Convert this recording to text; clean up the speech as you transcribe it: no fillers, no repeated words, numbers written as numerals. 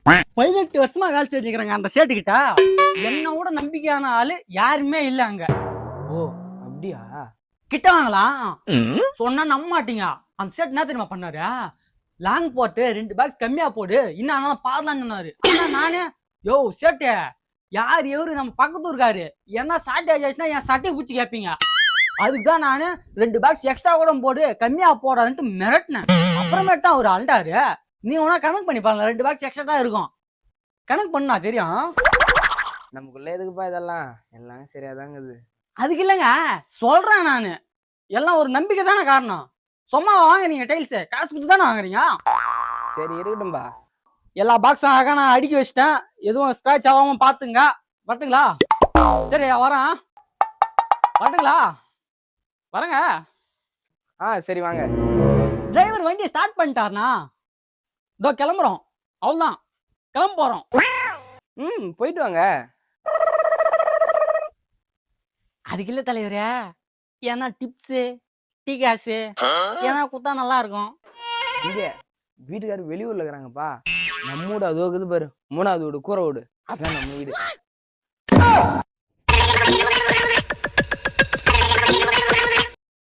18 வருஷமா வேலை செஞ்சுக்கிறாங்க அந்த சேட்டுக்கிட்ட. என்னோட நம்பிக்கையான ஆளு யாருமே இல்ல அங்க. ஓ அப்படியா? கிட்ட வாங்கலாம் சொன்னா நம்ப மாட்டீங்க. அந்த சேட் என்ன தெரியுமா பண்ணாரு? லாங் போட்டு 2 பாக்ஸ் கம்மியா போடு, இன்னும் ஆனாலும் பாதலாம் சொன்னாரு. ஆனா நானே யோ சேட்டு யார் எவரு நம்ம பக்கத்து இருக்காரு, என்ன ஷார்டேஜ் ஆச்சுன்னா என் சட்டையை பூச்சி கேட்பீங்க. அதுக்குதான் நானு 2 பாக்ஸ் எக்ஸ்ட்ரா கூட போடு, கம்மியா போடாதுன்ட்டு மிரட்டினேன். அப்புறமேட்டு தான் அவர் அண்டாரு. நீ உனா கணக்கு பண்ணி பாருங்க, 2 பாக்ஸ் எக்ஸ்ட்ரா தான் இருக்கும். கணக்கு பண்ணா தெரியும். நமக்குள்ள எதுக்குப்பா இதெல்லாம்? எல்லாம் சரியாதாங்குது. அதுக்கு இல்லைங்க, சொல்றேன் நானு. எல்லாம் ஒரு நம்பிக்கை தானே காரணம். சும்மா வாங்குறீங்க டைல்ஸ், காசு கொடுத்து தானே வாங்குறீங்க. சரி இருக்கட்டும்பா. எல்லா பாக்ஸும் அழகா நான் அடுக்கி வச்சிட்டேன். எதுவும் ஸ்கிராச் ஆகாம பாத்துங்க. வரட்டுங்களா? சரி வரேன். வரட்டுங்களா? வரேங்க. சரி வாங்க. டிரைவர் வண்டியை ஸ்டார்ட் பண்ணிட்டாருண்ணா. இதோ கிளம்புறோம். அவ்வளவுதான், கிளம்ப போறோம். போயிட்டு வாங்க. அதுக்கு இல்ல தலைவரே, ஏன்னா டிப்ஸு டீ காசு ஏன்னா குத்தா நல்லா இருக்கும். இங்க வீட்டுக்காரர் வெளியூர்ல இருக்கிறாங்கப்பா. நம்ம வீடு அதோ இருக்குது பாரு, 3வது வீடு கூரை வீடு, அதான் நம்ம வீடு.